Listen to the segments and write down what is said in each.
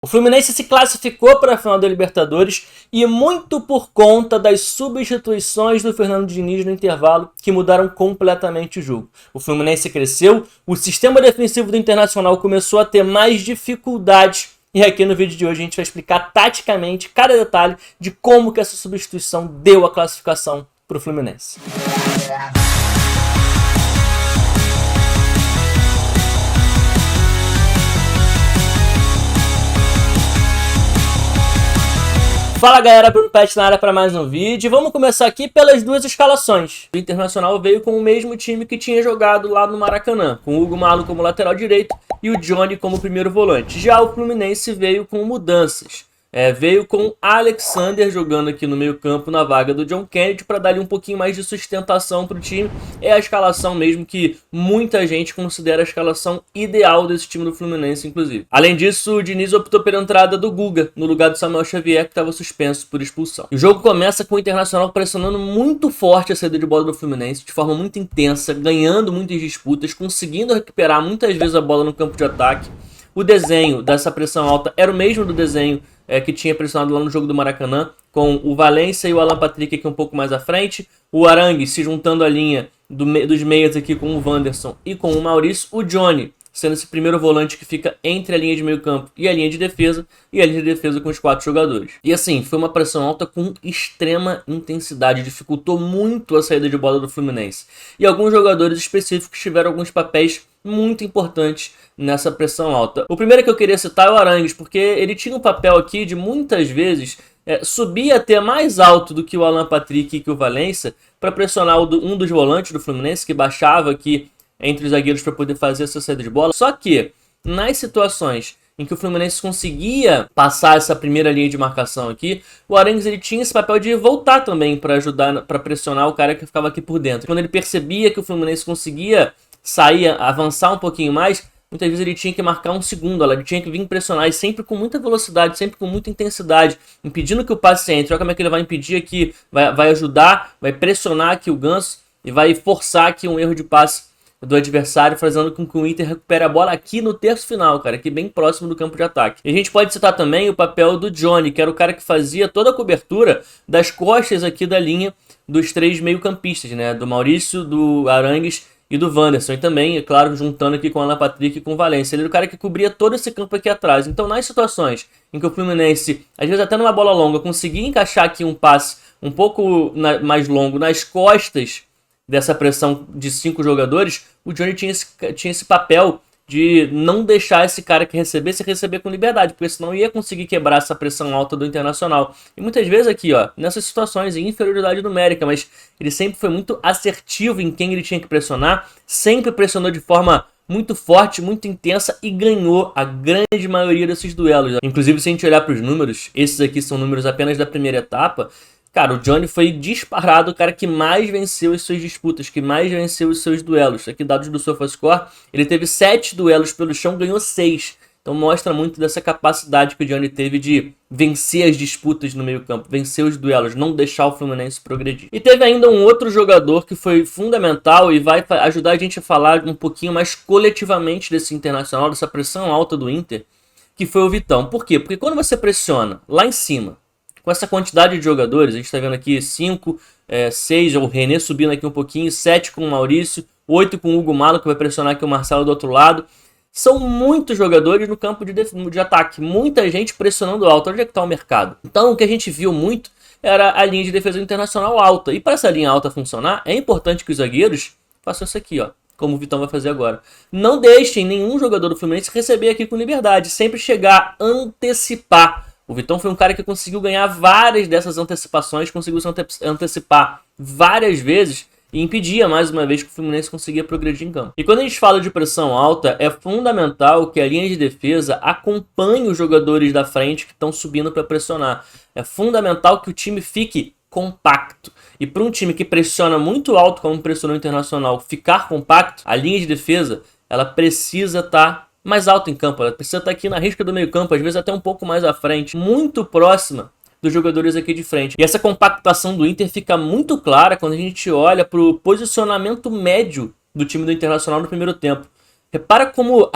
O Fluminense se classificou para a final da Libertadores e muito por conta das substituições do Fernando Diniz no intervalo que mudaram completamente o jogo. O Fluminense cresceu, o sistema defensivo do Internacional começou a ter mais dificuldades e aqui no vídeo de hoje a gente vai explicar taticamente cada detalhe de como que essa substituição deu a classificação para o Fluminense. Fala galera, Bruno Pet na área para mais um vídeo. Vamos começar aqui pelas duas escalações. O Internacional veio com o mesmo time que tinha jogado lá no Maracanã, com o Hugo Malo como lateral direito e o Johnny como primeiro volante. Já o Fluminense veio com mudanças. Veio com Alexander jogando aqui no meio campo na vaga do John Kennedy para dar um pouquinho mais de sustentação para o time. É a escalação mesmo que muita gente considera a escalação ideal desse time do Fluminense, inclusive. Além disso, o Diniz optou pela entrada do Guga no lugar do Samuel Xavier, que estava suspenso por expulsão. O jogo começa com o Internacional pressionando muito forte a saída de bola do Fluminense, de forma muito intensa, ganhando muitas disputas, conseguindo recuperar muitas vezes a bola no campo de ataque. O desenho dessa pressão alta era o mesmo do desenho que tinha pressionado lá no jogo do Maracanã, com o Valencia e o Alan Patrick aqui um pouco mais à frente, o Arangues se juntando à linha dos meias aqui com o Wanderson e com o Maurício, o Johnny sendo esse primeiro volante que fica entre a linha de meio campo e a linha de defesa com os 4 jogadores. E assim, foi uma pressão alta com extrema intensidade, dificultou muito a saída de bola do Fluminense. E alguns jogadores específicos tiveram alguns papéis muito importantes nessa pressão alta. O primeiro que eu queria citar é o Arangues, porque ele tinha um papel aqui de muitas vezes subir até mais alto do que o Alan Patrick e que o Valencia para pressionar um dos volantes do Fluminense, que baixava aqui entre os zagueiros para poder fazer essa saída de bola. Só que nas situações em que o Fluminense conseguia passar essa primeira linha de marcação aqui, o Arangues ele tinha esse papel de voltar também para ajudar, para pressionar o cara que ficava aqui por dentro. Quando ele percebia que o Fluminense conseguia sair, avançar um pouquinho mais, muitas vezes ele tinha que marcar um segundo, ele tinha que vir pressionar, e sempre com muita velocidade, sempre com muita intensidade, impedindo que o passe entre. Olha como é que ele vai impedir aqui, vai ajudar, vai pressionar aqui o Ganso e vai forçar aqui um erro de passe do adversário, fazendo com que o Inter recupere a bola aqui no terço final, cara, aqui bem próximo do campo de ataque. E a gente pode citar também o papel do Johnny, que era o cara que fazia toda a cobertura das costas aqui da linha dos 3 meio-campistas, né, do Maurício, do Arangues e do Wanderson, e também, é claro, juntando aqui com o Alan Patrick e com o Valencia. Ele era o cara que cobria todo esse campo aqui atrás. Então, nas situações em que o Fluminense, às vezes até numa bola longa, conseguia encaixar aqui um passe um pouco mais longo nas costas dessa pressão de 5 jogadores, o Johnny tinha esse papel de não deixar esse cara que recebesse receber com liberdade, porque senão ia conseguir quebrar essa pressão alta do Internacional. E muitas vezes aqui, ó, nessas situações em inferioridade numérica, mas ele sempre foi muito assertivo em quem ele tinha que pressionar, sempre pressionou de forma muito forte, muito intensa e ganhou a grande maioria desses duelos. Inclusive, se a gente olhar para os números, esses aqui são números apenas da primeira etapa. Cara, o Johnny foi disparado o cara que mais venceu as suas disputas, que mais venceu os seus duelos. Aqui, dados do SofaScore, ele teve 7 duelos pelo chão, ganhou 6. Então mostra muito dessa capacidade que o Johnny teve de vencer as disputas no meio campo, vencer os duelos, não deixar o Fluminense progredir. E teve ainda um outro jogador que foi fundamental e vai ajudar a gente a falar um pouquinho mais coletivamente desse Internacional, dessa pressão alta do Inter, que foi o Vitão. Por quê? Porque quando você pressiona lá em cima, com essa quantidade de jogadores, a gente está vendo aqui 5, 6, o René subindo aqui um pouquinho, 7 com o Maurício, 8 com o Hugo Malo, que vai pressionar aqui o Marcelo do outro lado. São muitos jogadores no campo de ataque, muita gente pressionando alto. Onde é que está o mercado? Então o que a gente viu muito era a linha de defesa internacional alta. E para essa linha alta funcionar, é importante que os zagueiros façam isso aqui, ó, como o Vitão vai fazer agora. Não deixem nenhum jogador do Fluminense receber aqui com liberdade, sempre chegar a antecipar. O Vitão foi um cara que conseguiu ganhar várias dessas antecipações, conseguiu se antecipar várias vezes e impedia mais uma vez que o Fluminense conseguia progredir em campo. E quando a gente fala de pressão alta, é fundamental que a linha de defesa acompanhe os jogadores da frente que estão subindo para pressionar. É fundamental que o time fique compacto. E para um time que pressiona muito alto, como pressionou o Internacional, ficar compacto, a linha de defesa ela precisa estar mais alto em campo, ela precisa estar aqui na risca do meio campo, às vezes até um pouco mais à frente, muito próxima dos jogadores aqui de frente. E essa compactação do Inter fica muito clara quando a gente olha para o posicionamento médio do time do Internacional no primeiro tempo. Repara como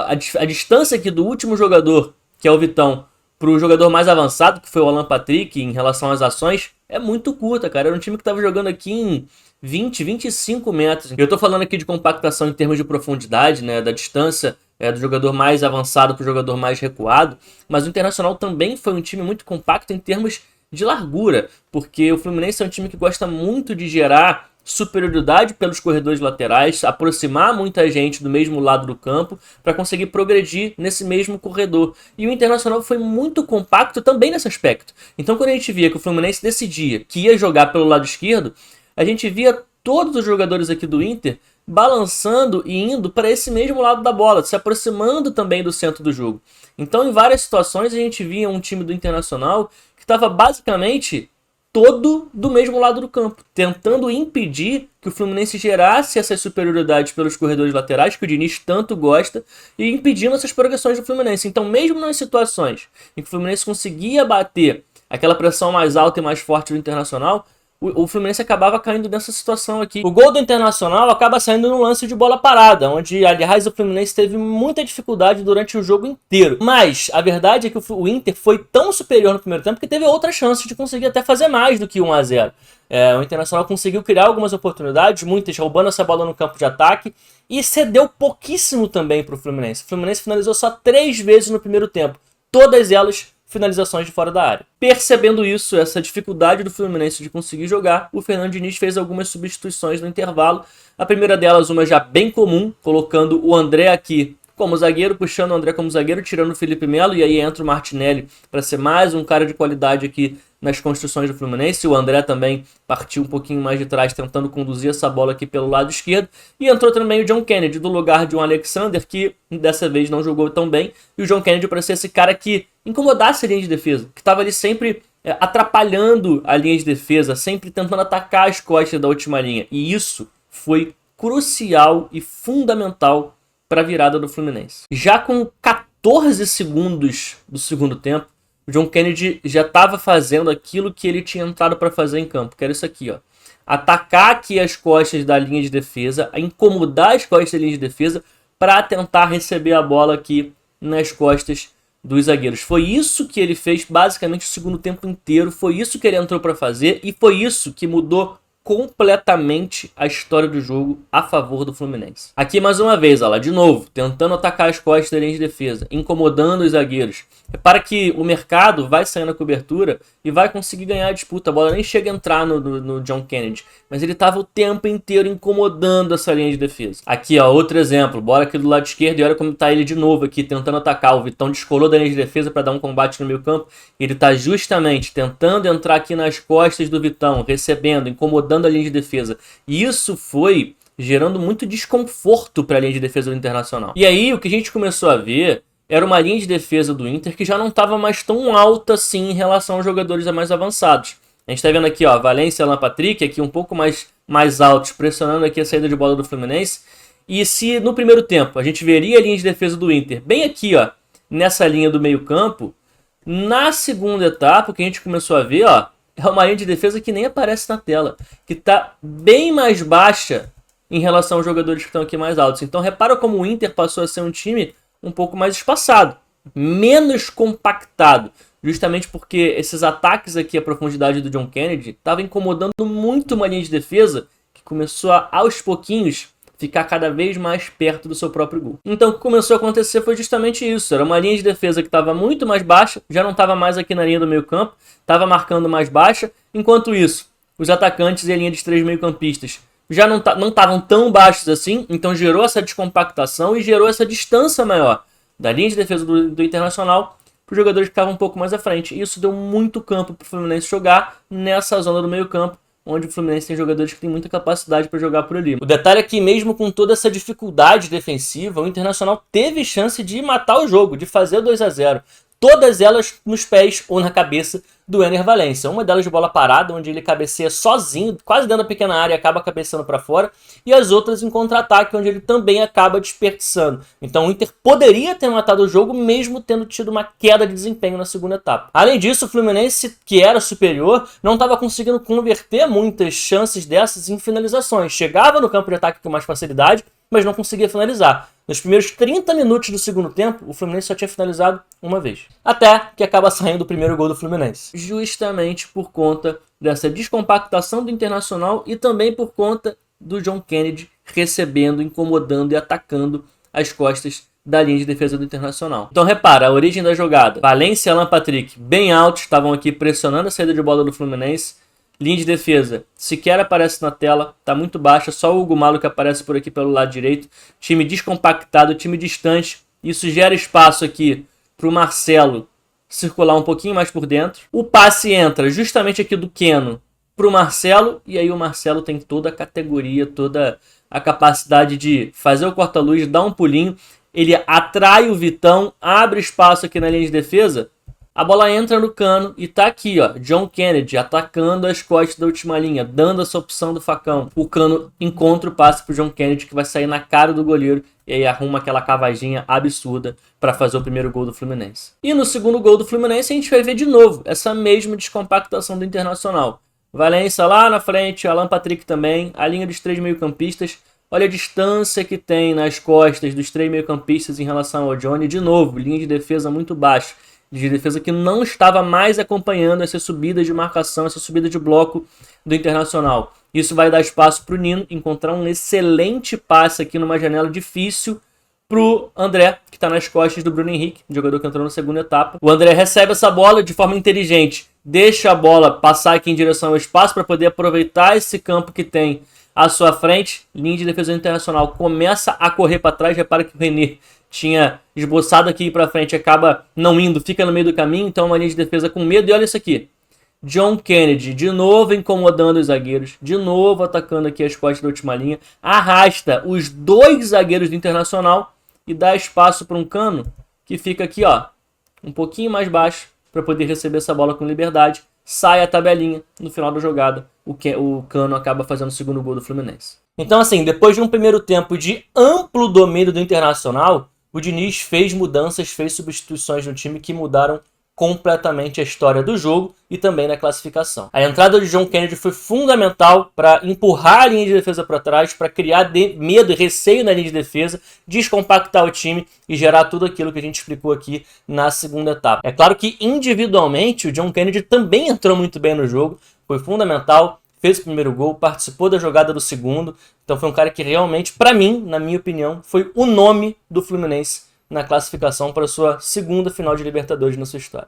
a distância aqui do último jogador que é o Vitão, para o jogador mais avançado, que foi o Alan Patrick, em relação às ações, é muito curta, cara. Era um time que estava jogando aqui em 20, 25 metros. Eu tô falando aqui de compactação em termos de profundidade, né, da distância do jogador mais avançado para o jogador mais recuado, mas o Internacional também foi um time muito compacto em termos de largura, porque o Fluminense é um time que gosta muito de gerar superioridade pelos corredores laterais, aproximar muita gente do mesmo lado do campo para conseguir progredir nesse mesmo corredor. E o Internacional foi muito compacto também nesse aspecto. Então, quando a gente via que o Fluminense decidia que ia jogar pelo lado esquerdo, a gente via todos os jogadores aqui do Inter balançando e indo para esse mesmo lado da bola, se aproximando também do centro do jogo. Então, em várias situações, a gente via um time do Internacional que estava basicamente todo do mesmo lado do campo, tentando impedir que o Fluminense gerasse essas superioridades pelos corredores laterais, que o Diniz tanto gosta, e impedindo essas progressões do Fluminense. Então, mesmo nas situações em que o Fluminense conseguia bater aquela pressão mais alta e mais forte do Internacional, o Fluminense acabava caindo nessa situação aqui. O gol do Internacional acaba saindo num lance de bola parada, onde, aliás, o Fluminense teve muita dificuldade durante o jogo inteiro. Mas a verdade é que o Inter foi tão superior no primeiro tempo que teve outras chances de conseguir até fazer mais do que 1 a 0. O Internacional conseguiu criar algumas oportunidades, muitas roubando essa bola no campo de ataque, e cedeu pouquíssimo também para o Fluminense. O Fluminense finalizou só 3 vezes no primeiro tempo, todas elas finalizações de fora da área. Percebendo isso, essa dificuldade do Fluminense de conseguir jogar, o Fernando Diniz fez algumas substituições no intervalo. A primeira delas, uma já bem comum, colocando o André aqui como zagueiro, puxando o André como zagueiro, tirando o Felipe Melo, e aí entra o Martinelli para ser mais um cara de qualidade aqui nas construções do Fluminense. O André também partiu um pouquinho mais de trás, tentando conduzir essa bola aqui pelo lado esquerdo. E entrou também o John Kennedy, do lugar de um Alexander, que dessa vez não jogou tão bem. E o John Kennedy para ser esse cara que incomodasse a linha de defesa, que estava ali sempre atrapalhando a linha de defesa, sempre tentando atacar as costas da última linha. E isso foi crucial e fundamental para a virada do Fluminense. Já com 14 segundos do segundo tempo, o John Kennedy já estava fazendo aquilo que ele tinha entrado para fazer em campo, que era isso aqui, ó. Atacar aqui as costas da linha de defesa, incomodar as costas da linha de defesa para tentar receber a bola aqui nas costas dos zagueiros. Foi isso que ele fez basicamente o segundo tempo inteiro, foi isso que ele entrou para fazer e foi isso que mudou completamente a história do jogo a favor do Fluminense. Aqui mais uma vez, olha lá, de novo, tentando atacar as costas da linha de defesa, incomodando os zagueiros. Repara que o mercado vai sair na cobertura e vai conseguir ganhar a disputa. A bola nem chega a entrar no John Kennedy, mas ele estava o tempo inteiro incomodando essa linha de defesa. Aqui, ó, outro exemplo, bola aqui do lado esquerdo e olha como tá ele de novo aqui, tentando atacar. O Vitão descolou da linha de defesa para dar um combate no meio campo. Ele tá justamente tentando entrar aqui nas costas do Vitão, recebendo, incomodando a linha de defesa. E isso foi gerando muito desconforto para a linha de defesa do Internacional. E aí o que a gente começou a ver era uma linha de defesa do Inter que já não estava mais tão alta assim em relação aos jogadores mais avançados. A gente está vendo aqui, ó, Valência e Alan Patrick aqui um pouco mais altos, pressionando aqui a saída de bola do Fluminense. E se no primeiro tempo a gente veria a linha de defesa do Inter bem aqui, ó, nessa linha do meio campo, na segunda etapa o que a gente começou a ver, ó, é uma linha de defesa que nem aparece na tela, que está bem mais baixa em relação aos jogadores que estão aqui mais altos. Então repara como o Inter passou a ser um time um pouco mais espaçado, menos compactado, justamente porque esses ataques aqui à profundidade do John Kennedy estavam incomodando muito uma linha de defesa que começou a, aos pouquinhos, ficar cada vez mais perto do seu próprio gol. Então o que começou a acontecer foi justamente isso. Era uma linha de defesa que estava muito mais baixa, já não estava mais aqui na linha do meio campo, estava marcando mais baixa. Enquanto isso, os atacantes e a linha de 3 meio-campistas já não estavam tão baixos assim, então gerou essa descompactação e gerou essa distância maior da linha de defesa do Internacional para os jogadores que estavam um pouco mais à frente. E isso deu muito campo para o Fluminense jogar nessa zona do meio campo, onde o Fluminense tem jogadores que têm muita capacidade para jogar por ali. O detalhe é que mesmo com toda essa dificuldade defensiva, o Internacional teve chance de matar o jogo, de fazer 2 a 0. Todas elas nos pés ou na cabeça do Ener Valencia. Uma delas de bola parada, onde ele cabeceia sozinho, quase dentro da pequena área, acaba cabeceando para fora. E as outras em contra-ataque, onde ele também acaba desperdiçando. Então o Inter poderia ter matado o jogo, mesmo tendo tido uma queda de desempenho na segunda etapa. Além disso, o Fluminense, que era superior, não estava conseguindo converter muitas chances dessas em finalizações. Chegava no campo de ataque com mais facilidade, mas não conseguia finalizar. Nos primeiros 30 minutos do segundo tempo, o Fluminense só tinha finalizado uma vez. Até que acaba saindo o primeiro gol do Fluminense. Justamente por conta dessa descompactação do Internacional e também por conta do John Kennedy recebendo, incomodando e atacando as costas da linha de defesa do Internacional. Então repara, a origem da jogada. Valência e Alan Patrick bem altos, estavam aqui pressionando a saída de bola do Fluminense. Linha de defesa sequer aparece na tela, tá muito baixa, só o Hugo Malo que aparece por aqui pelo lado direito. Time descompactado, time distante. Isso gera espaço aqui pro Marcelo circular um pouquinho mais por dentro. O passe entra justamente aqui do Keno pro Marcelo, e aí o Marcelo tem toda a categoria, toda a capacidade de fazer o corta-luz, dar um pulinho. Ele atrai o Vitão, abre espaço aqui na linha de defesa. A bola entra no Cano e tá aqui, ó, John Kennedy atacando as costas da última linha, dando essa opção do facão. O Cano encontra o passe pro John Kennedy, que vai sair na cara do goleiro e aí arruma aquela cavadinha absurda para fazer o primeiro gol do Fluminense. E no segundo gol do Fluminense a gente vai ver de novo essa mesma descompactação do Internacional. Valência lá na frente, Alan Patrick também, a linha dos 3 meio-campistas. Olha a distância que tem nas costas dos 3 meio-campistas em relação ao Johnny. De novo, linha de defesa muito baixa. De defesa que não estava mais acompanhando essa subida de marcação, essa subida de bloco do Internacional. Isso vai dar espaço para o Nino encontrar um excelente passe aqui numa janela difícil para o André, que está nas costas do Bruno Henrique, jogador que entrou na segunda etapa. O André recebe essa bola de forma inteligente, deixa a bola passar aqui em direção ao espaço para poder aproveitar esse campo que tem à sua frente. Linha de defesa do Internacional começa a correr para trás. Repara que o René tinha esboçado aqui para frente, acaba não indo, fica no meio do caminho, então uma linha de defesa com medo. E olha isso aqui, John Kennedy de novo incomodando os zagueiros, de novo atacando aqui as costas da última linha, arrasta os 2 zagueiros do Internacional e dá espaço para um Cano que fica aqui, ó, um pouquinho mais baixo para poder receber essa bola com liberdade. Sai a tabelinha, no final da jogada o Cano acaba fazendo o segundo gol do Fluminense. Então assim, depois de um primeiro tempo de amplo domínio do Internacional, o Diniz fez mudanças, fez substituições no time que mudaram completamente a história do jogo e também na classificação. A entrada de John Kennedy foi fundamental para empurrar a linha de defesa para trás, para criar medo e receio na linha de defesa, descompactar o time e gerar tudo aquilo que a gente explicou aqui na segunda etapa. É claro que individualmente o John Kennedy também entrou muito bem no jogo, foi fundamental, fez o primeiro gol, participou da jogada do segundo, então foi um cara que realmente, para mim, na minha opinião, foi o nome do Fluminense na classificação para a sua segunda final de Libertadores na sua história.